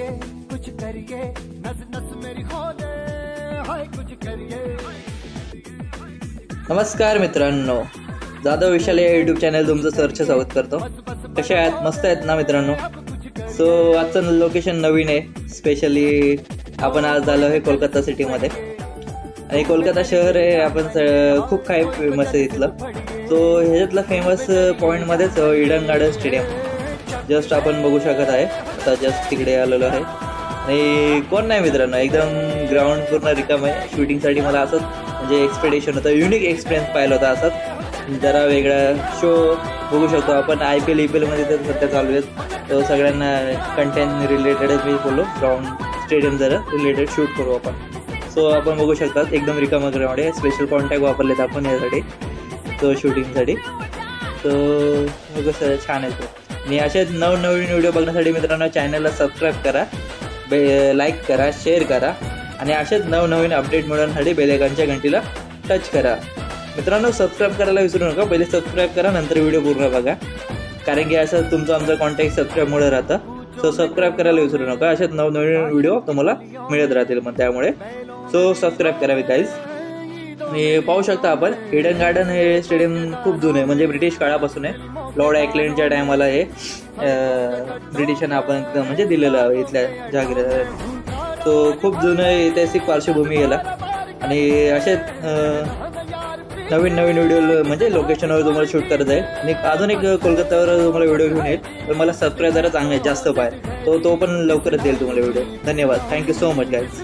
करिए कुछ करिए नस नस मेरी खोले हाय कुछ करिए। नमस्कार मित्रांनो, जाधव विशाल या यूट्यूब चॅनल तुमचं सहर्ष स्वागत करतो। कसे आहात? मस्त आहेत ना मित्रांनो? सो आजचं लोकेशन नवीन आहे। स्पेशली आपण आज आलो आहे कोलकाता सिटीमध्ये आणि कोलकाता शहर आहे आपण खूप काही फेमस आहे इथलं। सो ह्याच्यातला फेमस पॉईंटमध्येच ईडन गार्डन स्टेडियम जस्ट आपण बघू शकत आहे। आता जस्ट तिकडे आलेलो आहे आणि कोण नाही मित्रांनो, एकदम ग्राउंड पूर्ण रिकाम आहे। शूटिंगसाठी मला असंच म्हणजे एक्सपेक्टेशन होतं, युनिक एक्सपिरियन्स पाहिलं होता असंच जरा वेगळा शो बघू शकतो आपण। IPL मध्ये तर सध्या चालू आहेत, तर सगळ्यांना कंटेंट रिलेटेडच मी बोललो, ग्राउंड स्टेडियम जरा रिलेटेड शूट करू आपण। सो आपण बघू शकता एकदम रिकामा ग्राउंड आहे। स्पेशल कॉन्टॅक्ट वापरलेत आपण यासाठी, तो शूटिंगसाठी। सो कसं छान आहे तो। आणि असेच नवनवीन व्हिडिओ बघण्यासाठी मित्रांनो चॅनलला सबस्क्राईब करा, लाईक करा, शेअर करा आणि असेच नवनवीन अपडेट मिळवण्यासाठी बेल आयकॉनच्या घंटीला टच करा। मित्रांनो सबस्क्राईब करायला विसरू नका, पहिले सबस्क्राईब करा नंतर व्हिडिओ पूर्ण बघा, कारण की असं तुमचं आमचं कॉन्टॅक्ट सबस्क्राईबमुळे राहतं। सो सबस्क्राईब करायला विसरू नका, असेच नवनवीन व्हिडिओ तुम्हाला मिळत राहतील मग त्यामुळे। सो सबस्क्राईब करा गाईज। हे पाहू शकता आपण ईडन गार्डन हे स्टेडियम खूप जुनं आहे, म्हणजे ब्रिटिश काळापासून आहे। लॉर्ड ऑकलंडच्या टायमाला हे ब्रिटिशांना आपण म्हणजे दिलेलं आहे इथल्या जागेला। तो खूप जुनं ऐतिहासिक पार्श्वभूमी गेला आणि असे नवीन व्हिडिओ म्हणजे लोकेशनवर तुम्हाला शूट करत आहे। आणि अजून एक कोलकातावर तुम्हाला व्हिडिओ घेऊन येईल, पण मला सबस्क्राईब जरा चांगले जास्त पाहिजे, तो पण लवकरच देईल तुम्हाला व्हिडिओ। धन्यवाद, थँक्यू सो मच गाईज।